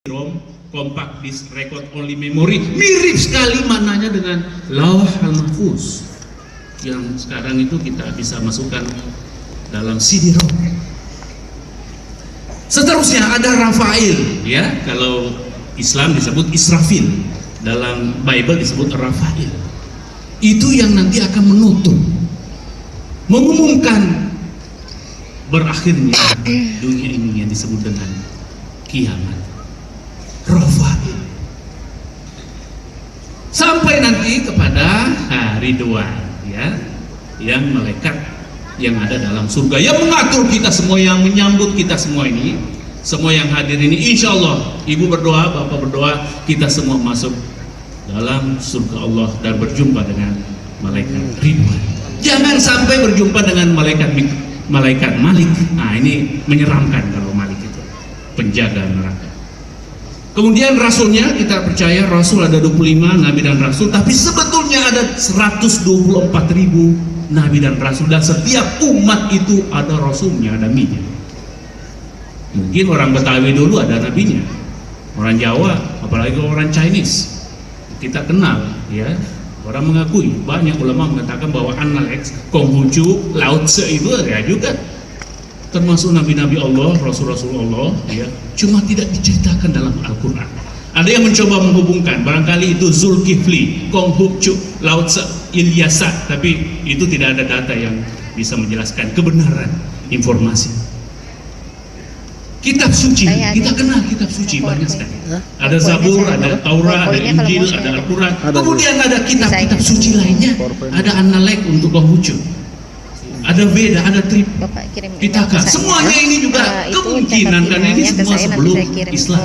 ROM, compact disc, record only memory, mirip sekali maknanya dengan Lauh al-Mahfuz yang sekarang itu kita bisa masukkan dalam CD-ROM. Seterusnya ada Rafail, ya, kalau Islam disebut Israfil, dalam Bible disebut Rafail. Itu yang nanti akan menutup, mengumumkan berakhirnya dunia ini yang disebut dengan kiamat. Rafail sampai nanti kepada Ridwan, ya, yang malaikat yang ada dalam surga yang mengatur kita semua, yang menyambut kita semua ini, semua yang hadir ini. Insya Allah, ibu berdoa, bapak berdoa, kita semua masuk dalam surga Allah dan berjumpa dengan malaikat Ridwan. Jangan sampai berjumpa dengan malaikat Malik. Nah, ini menyeramkan kalau Malik itu penjaga neraka. Kemudian rasulnya, kita percaya rasul ada 25 nabi dan rasul, tapi sebetulnya ada 124.000 nabi dan rasul, dan setiap umat itu ada rasulnya, ada nabinya. Mungkin orang Betawi dulu ada nabinya, orang Jawa, apalagi orang Chinese kita kenal, ya. Orang mengakui, banyak ulama mengatakan bahwa Analek, Konghucu, Lao Tse itu ada juga, termasuk nabi-nabi Allah, rasul-rasul Allah, ya, cuma tidak diceritakan dalam Al-Quran. Ada yang mencoba menghubungkan, barangkali itu Zulkifli, Konghucu, Lao Tse, Ilyasa, tapi itu tidak ada data yang bisa menjelaskan kebenaran informasi. Kitab suci, kita kenal kitab suci banyak sekali. Ada Zabur, ada Taurat, ada Injil, ada Al-Quran. Kemudian ada kitab-kitab suci lainnya. Ada Analek untuk Konghucu, ada Veda, ada Tripitaka. Semuanya ini juga kemungkinan, karena ini semua sebelum Islam.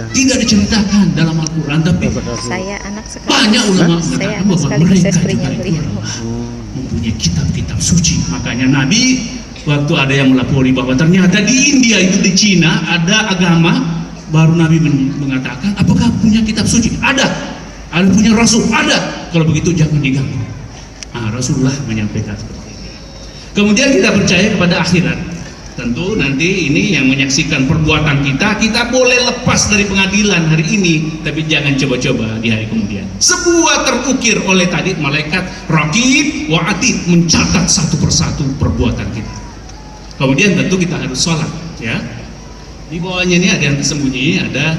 Tidak diceritakan dalam Al-Quran, tapi banyak ulama mengatakan bahwa mereka juga mempunyai kitab-kitab suci. Makanya Nabi, waktu ada yang melapori bahwa ternyata di India itu, di Cina ada agama, baru Nabi mengatakan, apakah punya kitab suci? Ada punya rasul? Ada. Kalau begitu jangan diganggu. Rasulullah menyampaikan seperti ini. Kemudian kita percaya kepada akhirat. Tentu nanti ini yang menyaksikan perbuatan kita boleh lepas dari pengadilan hari ini, tapi jangan coba-coba di hari kemudian. Sebuah terukir oleh tadi malaikat Raqib wa Atid, mencatat satu persatu perbuatan kita. Kemudian tentu kita harus sholat, ya. Di bawahnya ini ada yang tersembunyi, ada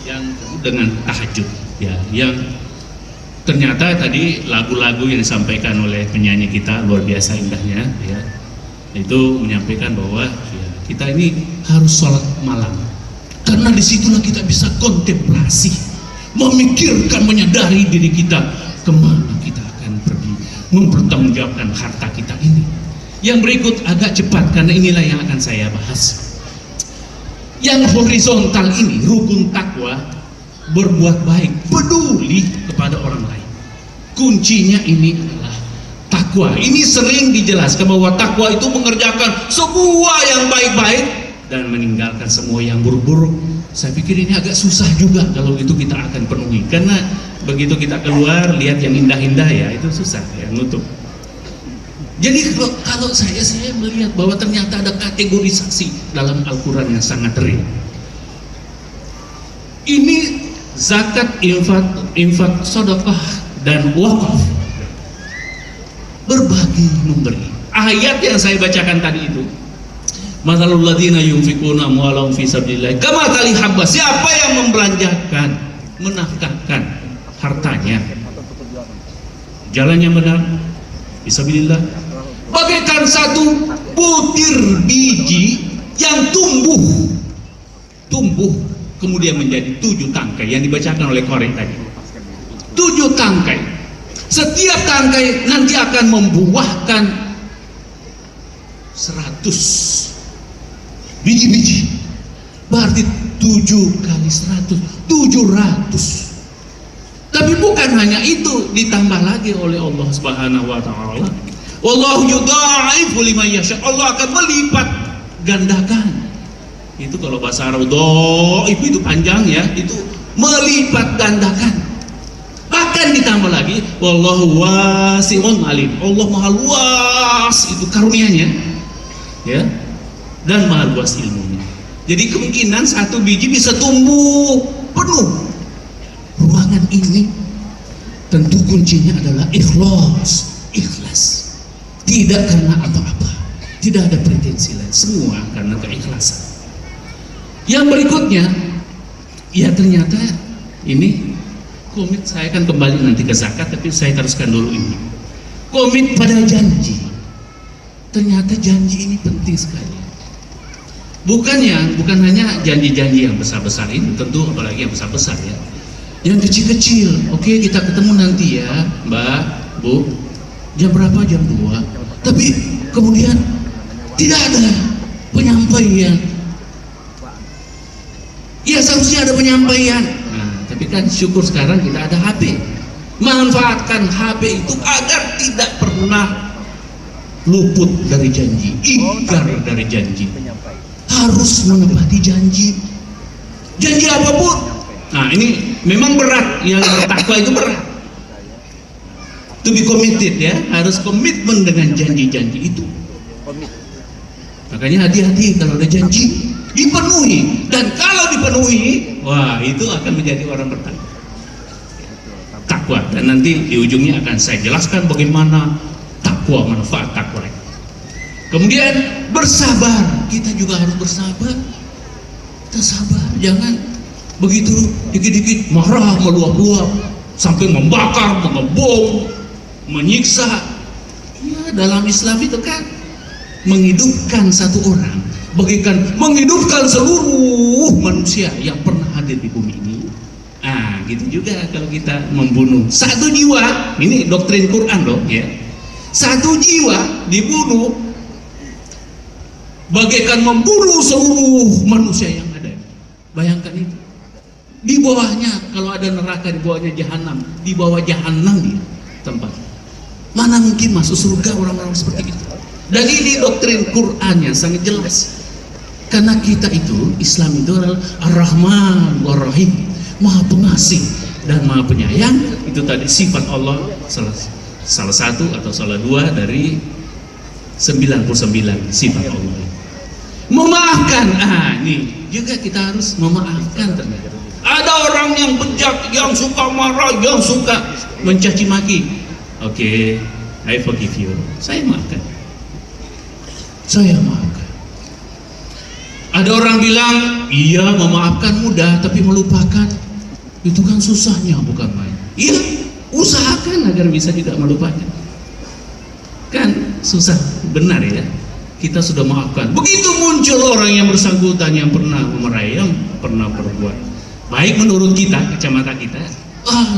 yang dengan tahajud, ya, yang ternyata tadi lagu-lagu yang disampaikan oleh penyanyi kita luar biasa indahnya, ya. Itu menyampaikan bahwa ya, kita ini harus sholat malam, karena disitulah kita bisa kontemplasi, memikirkan, menyadari diri kita kemana kita akan pergi, mempertanggungjawabkan harta kita ini. Yang berikut agak cepat karena inilah yang akan saya bahas. Yang horizontal ini, rukun takwa, berbuat baik, peduli kepada orang lain. Kuncinya ini adalah takwa. Ini sering dijelaskan bahwa takwa itu mengerjakan semua yang baik-baik dan meninggalkan semua yang buruk-buruk. Saya pikir ini agak susah juga kalau itu kita akan penuhi, karena begitu kita keluar lihat yang indah-indah, ya itu susah ya nutup. Jadi kalau saya melihat bahwa ternyata ada kategorisasi dalam Al-Quran yang sangat real. Ini zakat, infak, sedekah, dan wakaf. Berbagi, memberi. Ayat yang saya bacakan tadi itu, mathalul ladzina yunfikuna amwalahum fi sabilillah kamathali habba, siapa yang membelanjakan, menafkahkan hartanya jalan yang benar fisabilillah, bagaikan satu butir biji yang tumbuh kemudian menjadi 7 tangkai yang dibacakan oleh korek tadi. 7 tangkai, setiap tangkai nanti akan membuahkan 100 biji-biji, berarti 7 kali 100, 700. Tapi bukan hanya itu, ditambah lagi oleh Allah Subhanahu wa taala. Wallahu yudha'ifu liman yasha. Allah akan melipat gandakan. Itu kalau bahasa Arab dhaif itu panjang, ya, itu melipat gandakan. Bahkan ditambah lagi wallahu wasi'un alim. Allah Maha luas itu karunia-Nya, ya, dan Maha luas ilmunya. Jadi kemungkinan satu biji bisa tumbuh penuh ruangan ini. Tentu kuncinya adalah ikhlas. Tidak karena apa-apa, tidak ada pretensi lain, semua karena keikhlasan. Yang berikutnya, ya ternyata ini komit. Saya akan kembali nanti ke zakat, tapi saya teruskan dulu ini. Komit pada janji. Ternyata janji ini penting sekali. Bukan hanya janji-janji yang besar-besar ini, tentu apalagi yang besar-besar ya. Yang kecil-kecil, oke kita ketemu nanti ya, Mbak, Bu, jam berapa? Jam 2. Tapi kemudian tidak ada penyampaian. Ya seharusnya ada penyampaian. Nah, tapi kan syukur sekarang kita ada HP. Manfaatkan HP itu agar tidak pernah luput dari janji, ingkar dari janji. Harus menepati janji. Janji apapun. Nah ini memang berat, yang bertakwa itu berat. To be committed ya, harus komitmen dengan janji-janji itu. Makanya hati-hati kalau ada janji, dipenuhi. Dan kalau dipenuhi, wah itu akan menjadi orang bertakwa. Takwa. Dan nanti di ujungnya akan saya jelaskan bagaimana takwa, manfaat takwa. Kemudian bersabar, kita juga harus bersabar. Kita sabar, jangan begitu dikit-dikit marah, meluap-luap, sampai membakar, mengebom, menyiksa. Ya dalam Islam itu kan menghidupkan satu orang bagaikan menghidupkan seluruh manusia yang pernah hadir di bumi ini. Ah, gitu juga kalau kita membunuh satu jiwa, ini doktrin Quran loh ya. Satu jiwa dibunuh bagaikan membunuh seluruh manusia yang ada. Bayangkan itu. Di bawahnya kalau ada neraka, di bawahnya jahanam, di bawah jahanam dia tempat. Mana mungkin masuk surga orang-orang seperti itu? Dan ini doktrin Quran yang sangat jelas. Karena kita itu, Islam itu adalah Ar-Rahman War-Rahim, Maha Pengasih dan Maha Penyayang. Itu tadi sifat Allah, salah satu atau salah dua dari 99 sifat Allah. Memaafkan, ini juga kita harus memaafkan ternyata. Ada orang yang bejat, yang suka marah, yang suka mencaci maki. Oke, I forgive you. Saya maafkan. Saya maafkan. Ada orang bilang, iya memaafkan mudah, tapi melupakan itu kan susahnya, bukan main. Iya, usahakan agar bisa juga melupakan. Kan susah, benar ya. Kita sudah maafkan. Begitu muncul orang yang bersangkutan yang pernah memarahi, yang pernah berbuat baik menurut kita, kacamata kita,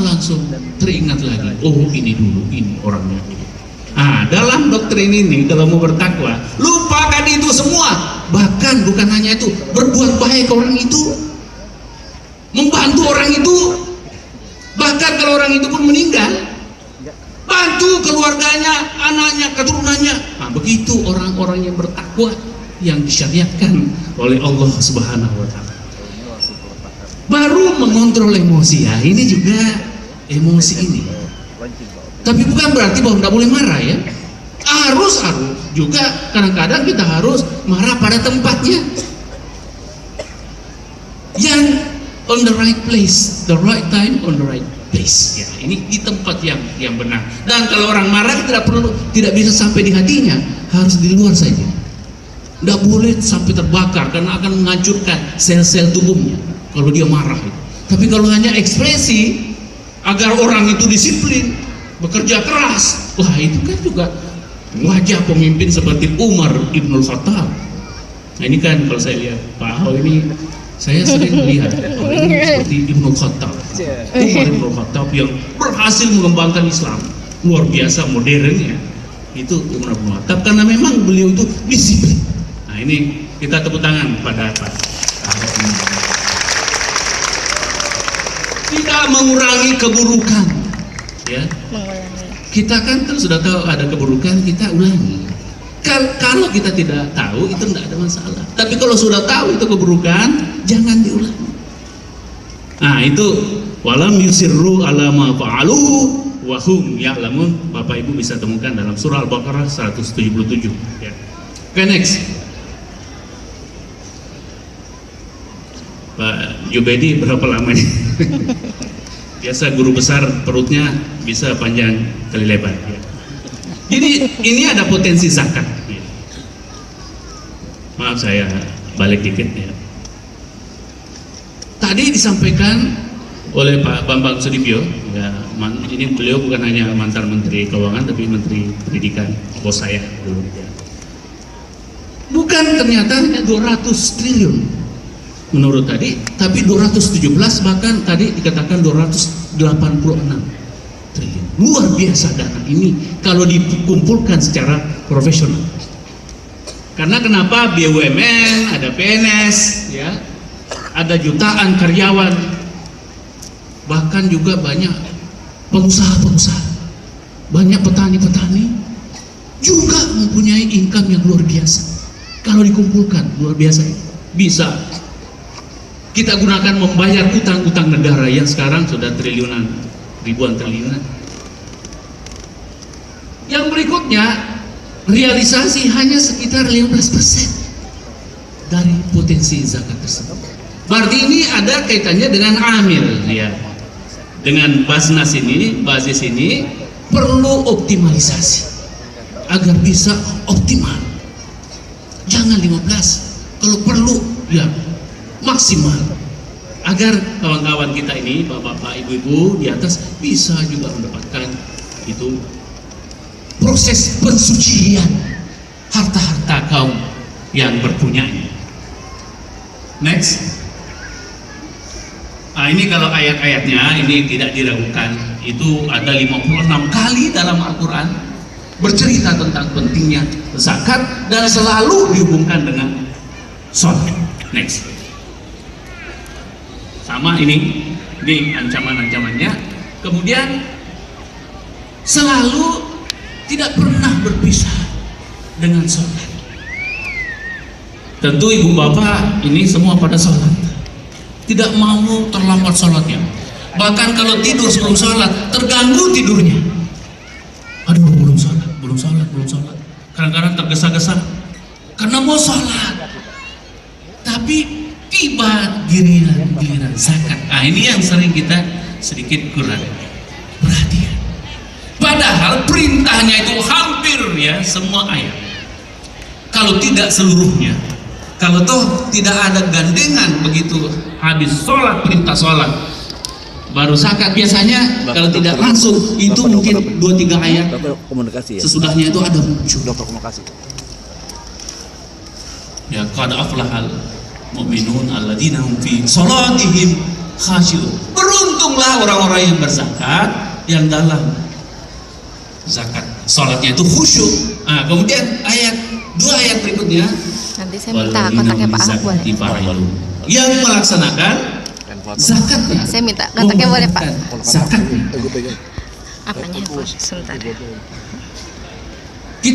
langsung teringat lagi. Oh ini dulu, ini orangnya. Dalam doktrin ini kalau mau bertakwa, lupakan itu semua. Bahkan bukan hanya itu, berbuat baik ke orang itu, membantu orang itu. Bahkan kalau orang itu pun meninggal, bantu keluarganya, anaknya, keturunannya. Begitu orang-orang yang bertakwa yang disyariatkan oleh Allah Subhanahu wa Ta'ala. Baru mengontrol emosi, ya ini juga emosi ini. Tapi bukan berarti bahwa tidak boleh marah ya. Harus juga kadang-kadang kita harus marah pada tempatnya. Yang on the right place, the right time on the right place. Ya, ini di tempat yang benar. Dan kalau orang marah tidak bisa sampai di hatinya, harus di luar saja. Tidak boleh sampai terbakar karena akan menghancurkan sel-sel tubuhnya kalau dia marah. Tapi kalau hanya ekspresi agar orang itu disiplin, bekerja keras, wah itu kan juga wajah pemimpin seperti Umar Ibnul Khattab. Nah ini kan kalau saya lihat Pak Ahok ini, saya sering melihat seperti Ibnul Khattab, Umar Ibnul Khattab yang berhasil mengembangkan Islam luar biasa modernnya. Itu Umar Ibnul Khattab karena memang beliau itu disiplin. Nah ini kita tepuk tangan pada Pak Ahok ini. Tidak mengurangi keburukan, ya. Kita kan sudah tahu ada keburukan, kita ulangi. Kalau kita tidak tahu itu tidak ada masalah. Tapi kalau sudah tahu itu keburukan, jangan diulangi. Nah itu walam yusirru ala ma fa'alu wa hum ya'lamun. Bapak Ibu bisa temukan dalam surah Al-Baqarah 177. Ya. Oke, next. Pak Jubedi berapa lama ini? Biasa guru besar perutnya bisa panjang kali lebar. Jadi ini ada potensi zakat. Maaf saya balik dikit ya. Tadi disampaikan oleh Pak Bambang Sudibyo, ya, ini beliau bukan hanya mantan Menteri Keuangan tapi Menteri Pendidikan, bos saya dulu. Bukan ternyata hanya 200 triliun menurut tadi, tapi 217 bahkan tadi dikatakan 286 triliun. Luar biasa dana ini kalau dikumpulkan secara profesional. Karena kenapa BUMN, ada PNS, ya, ada jutaan karyawan, bahkan juga banyak pengusaha-pengusaha, banyak petani-petani juga mempunyai income yang luar biasa. Kalau dikumpulkan luar biasa, bisa kita gunakan membayar utang-utang negara yang sekarang sudah triliunan, ribuan triliunan. Yang berikutnya, realisasi hanya sekitar 15% dari potensi zakat tersebut. Berarti ini ada kaitannya dengan amil, ya. Dengan Basnas ini, basis ini perlu optimalisasi agar bisa optimal. Jangan 15, kalau perlu ya maksimal, agar kawan-kawan kita ini, bapak-bapak, ibu-ibu di atas bisa juga mendapatkan itu proses pensucian harta-harta kaum yang berpunya ini. Next. Nah, ini kalau ayat-ayatnya ini tidak diragukan, itu ada 56 kali dalam Al-Quran bercerita tentang pentingnya zakat dan selalu dihubungkan dengan sholat. Next. Sama ini ancaman-ancamannya. Kemudian selalu tidak pernah berpisah dengan sholat. Tentu ibu bapak ini semua pada sholat, tidak mau terlambat sholatnya. Bahkan kalau tidur sebelum sholat terganggu tidurnya. Aduh, belum sholat. Kadang-kadang tergesa-gesa karena mau sholat, tapi tiba giliran zakat. Nah, ini yang sering kita sedikit kurang perhatian. Padahal perintahnya itu hampir ya semua ayat. Kalau tidak seluruhnya, kalau toh tidak ada gandengan begitu habis sholat perintah sholat baru zakat, biasanya kalau tidak langsung itu mungkin 2-3 ayat komunikasi ya. Sesudahnya itu ada muncul komunikasi. Ya, qad aflahal mu'minun alladzina hum fi shalatihim khashi'un. Beruntunglah orang-orang yang berzakat yang dalam zakat salatnya itu khusyuk. Nah, kemudian dua ayat berikutnya, nanti saya minta kontaknya Pak Ahok boleh. Yang melaksanakan zakatnya. Saya minta kontaknya boleh Pak. Zakatnya. Apanya? Sebentar.